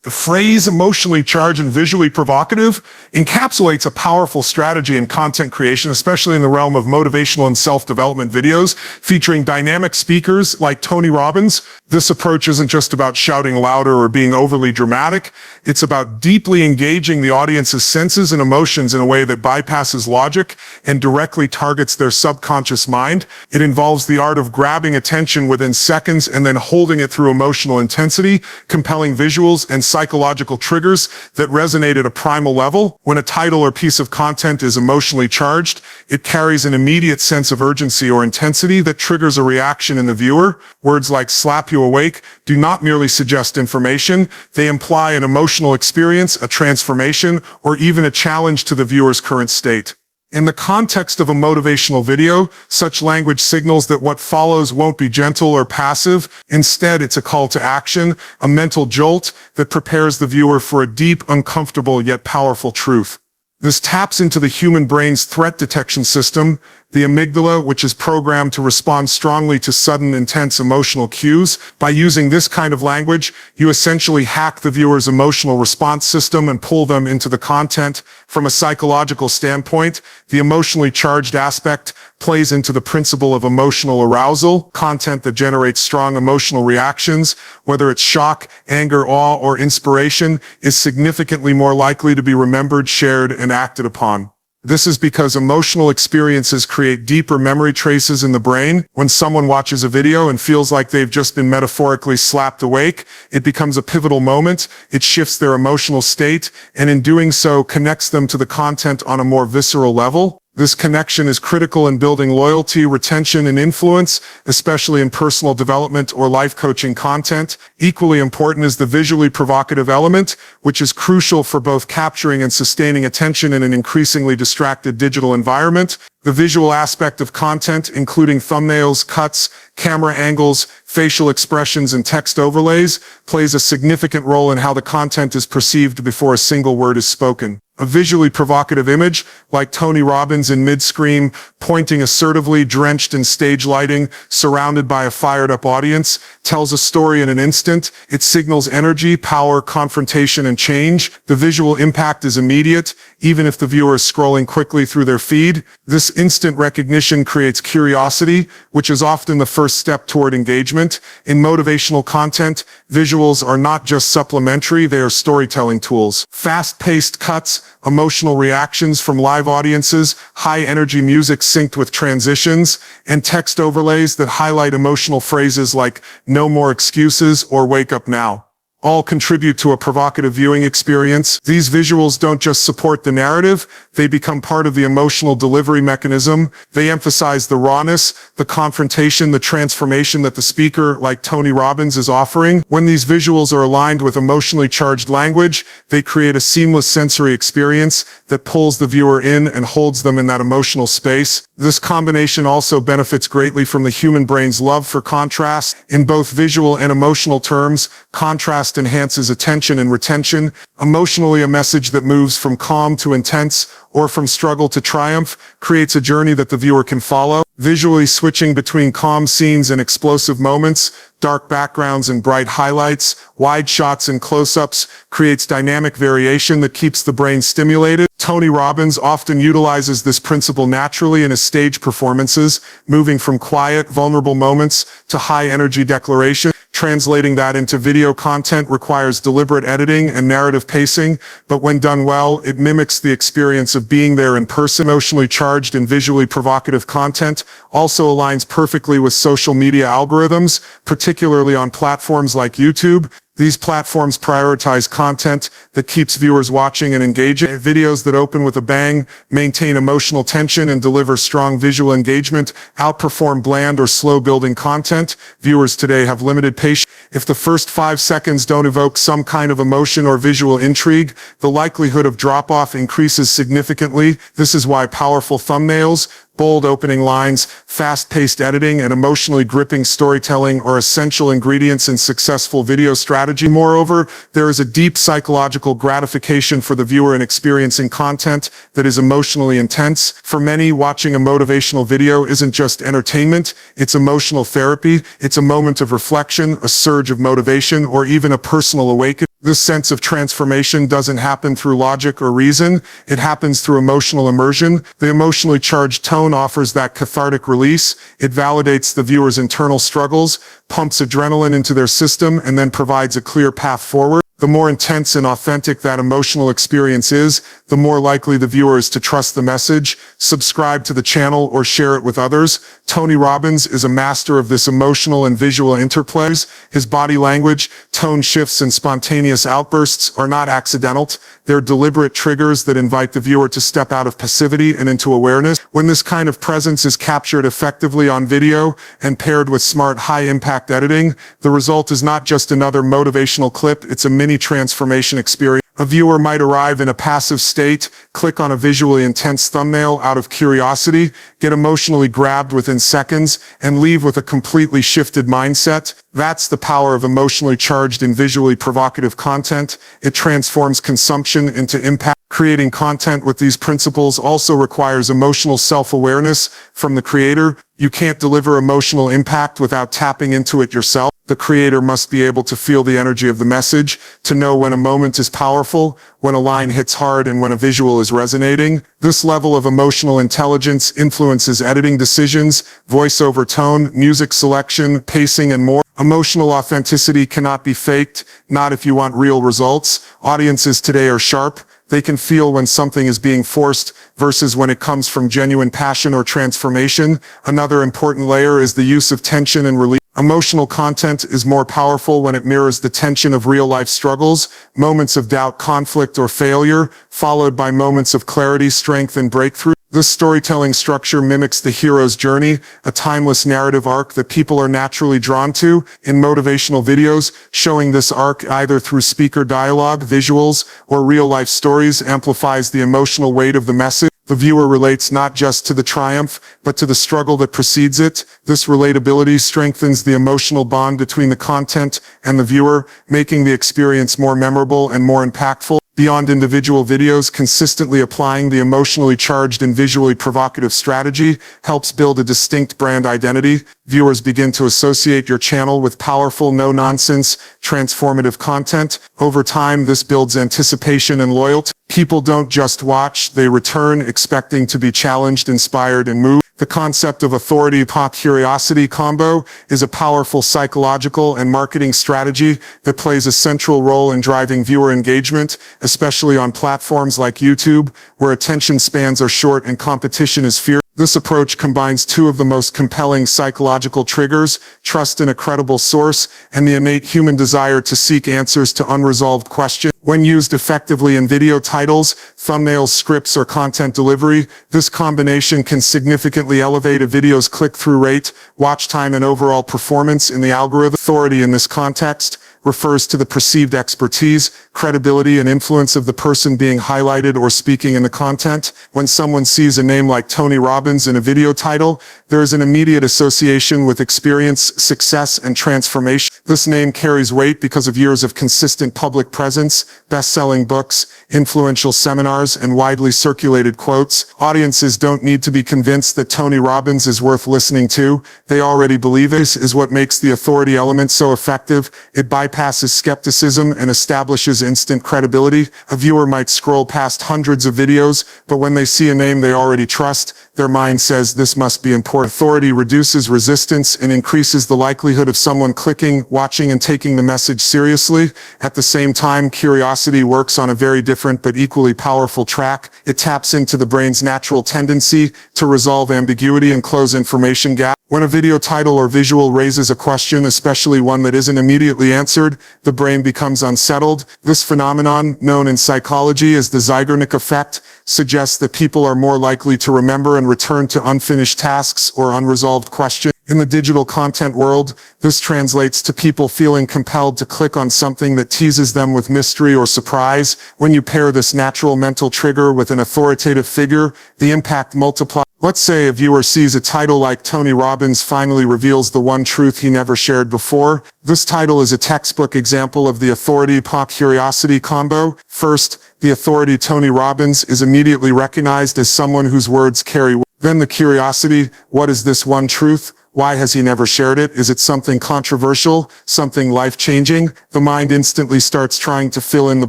The phrase emotionally charged and visually provocative encapsulates a powerful strategy in content creation, especially in the realm of motivational and self-development videos featuring dynamic speakers like Tony Robbins. This approach isn't just about shouting louder or being overly dramatic. It's about deeply engaging the audience's senses and emotions in a way that bypasses logic and directly targets their subconscious mind. It involves the art of grabbing attention within seconds and then holding it through emotional intensity, compelling visuals, and psychological triggers that resonate at a primal level. When a title or piece of content is emotionally charged, it carries an immediate sense of urgency or intensity that triggers a reaction in the viewer. Words like slap you awake do not merely suggest information. They imply an emotional experience, a transformation, or even a challenge to the viewer's current state. In the context of a motivational video, such language signals that what follows won't be gentle or passive. Instead, it's a call to action, a mental jolt that prepares the viewer for a deep, uncomfortable, yet powerful truth. This taps into the human brain's threat detection system, the amygdala, which is programmed to respond strongly to sudden, intense emotional cues. By using this kind of language, you essentially hack the viewer's emotional response system and pull them into the content. From a psychological standpoint, the emotionally charged aspect plays into the principle of emotional arousal. Content that generates strong emotional reactions, whether it's shock, anger, awe, or inspiration, is significantly more likely to be remembered, shared, and acted upon. This is because emotional experiences create deeper memory traces in the brain. When someone watches a video and feels like they've just been metaphorically slapped awake, it becomes a pivotal moment. It shifts their emotional state, and in doing so, connects them to the content on a more visceral level. This connection is critical in building loyalty, retention, and influence, especially in personal development or life coaching content. Equally important is the visually provocative element, which is crucial for both capturing and sustaining attention in an increasingly distracted digital environment. The visual aspect of content, including thumbnails, cuts, camera angles, facial expressions, and text overlays, plays a significant role in how the content is perceived before a single word is spoken. A visually provocative image, like Tony Robbins in mid-scream, pointing assertively, drenched in stage lighting, surrounded by a fired-up audience, tells a story in an instant. It signals energy, power, confrontation, and change. The visual impact is immediate, even if the viewer is scrolling quickly through their feed. This instant recognition creates curiosity, which is often the first step toward engagement. In motivational content, visuals are not just supplementary, they are storytelling tools. Fast-paced cuts, emotional reactions from live audiences, high-energy music synced with transitions, and text overlays that highlight emotional phrases like "no more excuses" or "wake up now" all contribute to a provocative viewing experience. These visuals don't just support the narrative, they become part of the emotional delivery mechanism. They emphasize the rawness, the confrontation, the transformation that the speaker, like Tony Robbins, is offering. When these visuals are aligned with emotionally charged language, they create a seamless sensory experience that pulls the viewer in and holds them in that emotional space. This combination also benefits greatly from the human brain's love for contrast. In both visual and emotional terms, contrast enhances attention and retention. Emotionally, a message that moves from calm to intense or from struggle to triumph creates a journey that the viewer can follow. Visually switching between calm scenes and explosive moments, dark backgrounds and bright highlights, wide shots and close-ups creates dynamic variation that keeps the brain stimulated. Tony Robbins often utilizes this principle naturally in his stage performances, moving from quiet, vulnerable moments to high-energy declaration. Translating that into video content requires deliberate editing and narrative pacing, but when done well, it mimics the experience of being there in person. Emotionally charged and visually provocative content also aligns perfectly with social media algorithms, particularly on platforms like YouTube. These platforms prioritize content that keeps viewers watching and engaging. Videos that open with a bang, maintain emotional tension, and deliver strong visual engagement outperform bland or slow-building content. Viewers today have limited patience. If the first 5 seconds don't evoke some kind of emotion or visual intrigue, the likelihood of drop-off increases significantly. This is why powerful thumbnails, bold opening lines, fast-paced editing, and emotionally gripping storytelling are essential ingredients in successful video strategy. Moreover, there is a deep psychological gratification for the viewer in experiencing content that is emotionally intense. For many, watching a motivational video isn't just entertainment, it's emotional therapy. It's a moment of reflection, a surge of motivation, or even a personal awakening. This sense of transformation doesn't happen through logic or reason. It happens through emotional immersion. The emotionally charged tone offers that cathartic release. It validates the viewer's internal struggles, pumps adrenaline into their system, and then provides a clear path forward. The more intense and authentic that emotional experience is, the more likely the viewer is to trust the message, subscribe to the channel, or share it with others. Tony Robbins is a master of this emotional and visual interplays. His body language, tone shifts, and spontaneous outbursts are not accidental. They're deliberate triggers that invite the viewer to step out of passivity and into awareness. When this kind of presence is captured effectively on video and paired with smart, high-impact editing, the result is not just another motivational clip, it's a mini transformation experience. A viewer might arrive in a passive state, click on a visually intense thumbnail out of curiosity, get emotionally grabbed within seconds, and leave with a completely shifted mindset. That's the power of emotionally charged and visually provocative content. It transforms consumption into impact. Creating content with these principles also requires emotional self-awareness from the creator. You can't deliver emotional impact without tapping into it yourself. The creator must be able to feel the energy of the message, to know when a moment is powerful, when a line hits hard, and when a visual is resonating. This level of emotional intelligence influences editing decisions, voiceover tone, music selection, pacing, and more. Emotional authenticity cannot be faked, not if you want real results. Audiences today are sharp. They can feel when something is being forced versus when it comes from genuine passion or transformation. Another important layer is the use of tension and relief. Emotional content is more powerful when it mirrors the tension of real-life struggles, moments of doubt, conflict, or failure, followed by moments of clarity, strength, and breakthrough. This storytelling structure mimics the hero's journey, a timeless narrative arc that people are naturally drawn to. In motivational videos, showing this arc either through speaker dialogue, visuals, or real-life stories amplifies the emotional weight of the message. The viewer relates not just to the triumph, but to the struggle that precedes it. This relatability strengthens the emotional bond between the content and the viewer, making the experience more memorable and more impactful. Beyond individual videos, consistently applying the emotionally charged and visually provocative strategy helps build a distinct brand identity. Viewers begin to associate your channel with powerful, no-nonsense, transformative content. Over time, this builds anticipation and loyalty. People don't just watch, they return expecting to be challenged, inspired, and moved. The concept of authority-curiosity combo is a powerful psychological and marketing strategy that plays a central role in driving viewer engagement, especially on platforms like YouTube, where attention spans are short and competition is fierce. This approach combines two of the most compelling psychological triggers, trust in a credible source, and the innate human desire to seek answers to unresolved questions. When used effectively in video titles, thumbnails, scripts, or content delivery, this combination can significantly elevate a video's click-through rate, watch time, and overall performance in the algorithm. Authority in this context refers to the perceived expertise, credibility, and influence of the person being highlighted or speaking in the content. When someone sees a name like Tony Robbins in a video title, there is an immediate association with experience, success, and transformation. This name carries weight because of years of consistent public presence, best-selling books, influential seminars, and widely circulated quotes. Audiences don't need to be convinced that Tony Robbins is worth listening to. They already believe it. This is what makes the authority element so effective. It bypasses skepticism and establishes instant credibility. A viewer might scroll past hundreds of videos, but when they see a name they already trust, their mind says this must be important. Authority reduces resistance and increases the likelihood of someone clicking, watching, and taking the message seriously. At the same time, curiosity works on a very different but equally powerful track. It taps into the brain's natural tendency to resolve ambiguity and close information gaps. When a video title or visual raises a question, especially one that isn't immediately answered, the brain becomes unsettled. This phenomenon, known in psychology as the Zeigarnik effect, suggests that people are more likely to remember and return to unfinished tasks or unresolved questions. In the digital content world, this translates to people feeling compelled to click on something that teases them with mystery or surprise. When you pair this natural mental trigger with an authoritative figure, the impact multiplies. Let's say a viewer sees a title like Tony Robbins finally reveals the one truth he never shared before. This title is a textbook example of the authority-curiosity combo. First, the authority Tony Robbins is immediately recognized as someone whose words carry weight. Then the curiosity, what is this one truth? Why has he never shared it? Is it something controversial? Something life-changing? The mind instantly starts trying to fill in the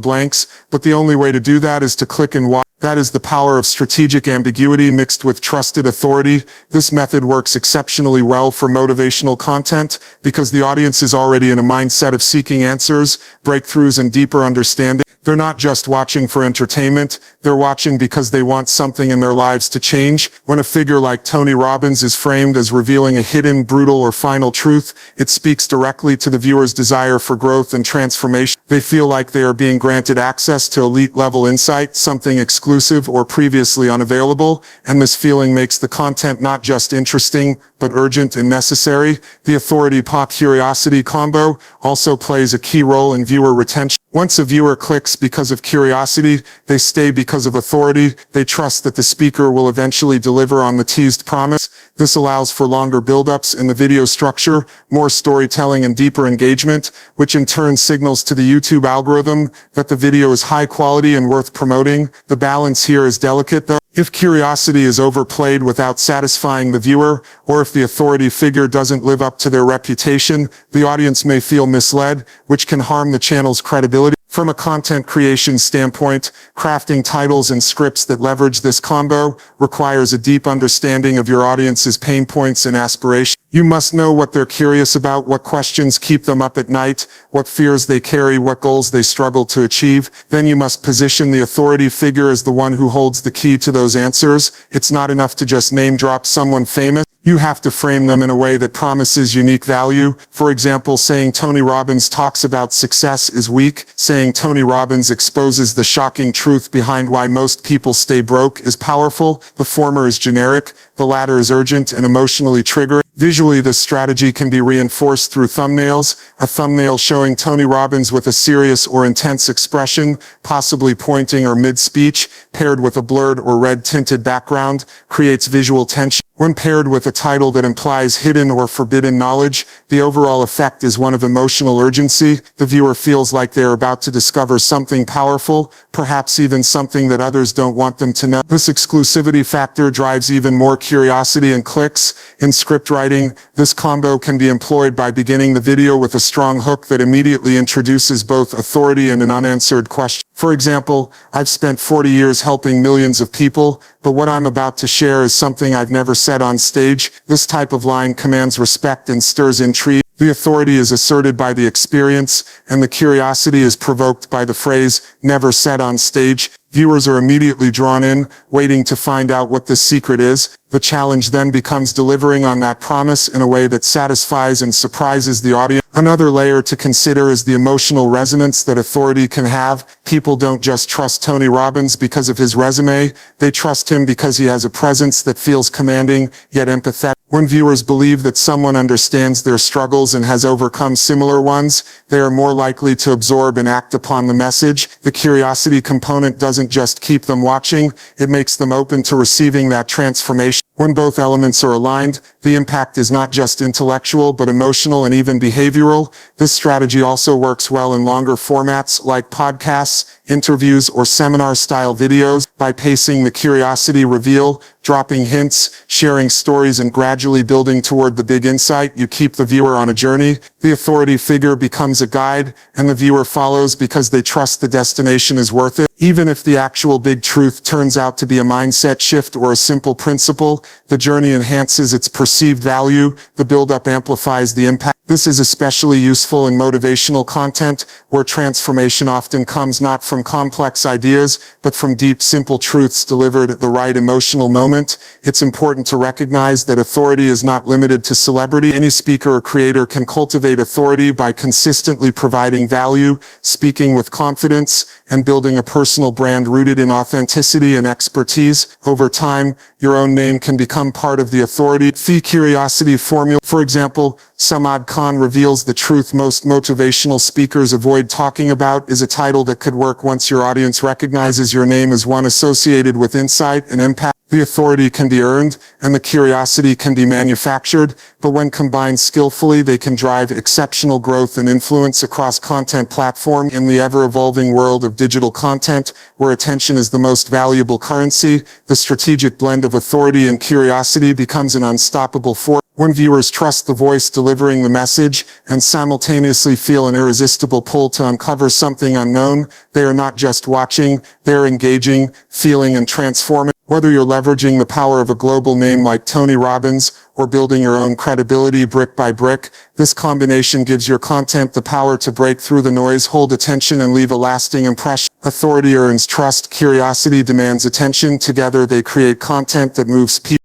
blanks, but the only way to do that is to click and watch. That is the power of strategic ambiguity mixed with trusted authority. This method works exceptionally well for motivational content because the audience is already in a mindset of seeking answers, breakthroughs, and deeper understanding. They're not just watching for entertainment, they're watching because they want something in their lives to change. When a figure like Tony Robbins is framed as revealing a hidden, brutal, or final truth, it speaks directly to the viewer's desire for growth and transformation. They feel like they are being granted access to elite-level insight, something exclusive or previously unavailable, and this feeling makes the content not just interesting, but urgent and necessary. The authority-pop-curiosity combo also plays a key role in viewer retention. Once a viewer clicks because of curiosity, they stay because of authority. They trust that the speaker will eventually deliver on the teased promise. This allows for longer build-ups in the video structure, more storytelling, and deeper engagement, which in turn signals to the YouTube algorithm that the video is high quality and worth promoting. The balance here is delicate, though. If curiosity is overplayed without satisfying the viewer, or if the authority figure doesn't live up to their reputation, the audience may feel misled, which can harm the channel's credibility. From a content creation standpoint, crafting titles and scripts that leverage this combo requires a deep understanding of your audience's pain points and aspirations. You must know what they're curious about, what questions keep them up at night, what fears they carry, what goals they struggle to achieve. Then you must position the authority figure as the one who holds the key to those answers. It's not enough to just name drop someone famous. You have to frame them in a way that promises unique value. For example, saying Tony Robbins talks about success is weak. Saying Tony Robbins exposes the shocking truth behind why most people stay broke is powerful. The former is generic. The latter is urgent and emotionally triggering. Visually, this strategy can be reinforced through thumbnails. A thumbnail showing Tony Robbins with a serious or intense expression, possibly pointing or mid-speech, paired with a blurred or red-tinted background, creates visual tension. When paired with a title that implies hidden or forbidden knowledge, the overall effect is one of emotional urgency. The viewer feels like they are about to discover something powerful, perhaps even something that others don't want them to know. This exclusivity factor drives even more curiosity and clicks. In script writing, this combo can be employed by beginning the video with a strong hook that immediately introduces both authority and an unanswered question. For example, I've spent 40 years helping millions of people, but what I'm about to share is something I've never said on stage. This type of line commands respect and stirs intrigue. The authority is asserted by the experience, and the curiosity is provoked by the phrase, never said on stage. Viewers are immediately drawn in, waiting to find out what this secret is. The challenge then becomes delivering on that promise in a way that satisfies and surprises the audience. Another layer to consider is the emotional resonance that authority can have. People don't just trust Tony Robbins because of his resume. They trust him because he has a presence that feels commanding, yet empathetic. When viewers believe that someone understands their struggles and has overcome similar ones, they are more likely to absorb and act upon the message. The curiosity component doesn't just keep them watching, it makes them open to receiving that transformation. When both elements are aligned, the impact is not just intellectual but emotional and even behavioral. This strategy also works well in longer formats like podcasts, interviews, or seminar-style videos. By pacing the curiosity reveal, dropping hints, sharing stories, and gradually building toward the big insight, you keep the viewer on a journey. The authority figure becomes a guide, and the viewer follows because they trust the destination is worth it. Even if the actual big truth turns out to be a mindset shift or a simple principle, the journey enhances its perceived value. The build-up amplifies the impact. This is especially useful in motivational content, where transformation often comes not from complex ideas, but from deep, simple truths delivered at the right emotional moment. It's important to recognize that authority is not limited to celebrity. Any speaker or creator can cultivate authority by consistently providing value, speaking with confidence, and building a personal brand rooted in authenticity and expertise. Over time, your own name can become part of the authority. The curiosity formula. For example, Samad Khan reveals the truth most motivational speakers avoid talking about is a title that could work once your audience recognizes your name as one associated with insight and impact. The authority can be earned, and the curiosity can be manufactured, but when combined skillfully, they can drive exceptional growth and influence across content platforms. In the ever-evolving world of digital content, where attention is the most valuable currency, the strategic blend of authority and curiosity becomes an unstoppable force. When viewers trust the voice delivering the message and simultaneously feel an irresistible pull to uncover something unknown, they are not just watching, they're engaging, feeling, and transforming. Whether you're leveraging the power of a global name like Tony Robbins or building your own credibility brick by brick, this combination gives your content the power to break through the noise, hold attention, and leave a lasting impression. Authority earns trust, curiosity demands attention. Together they create content that moves people.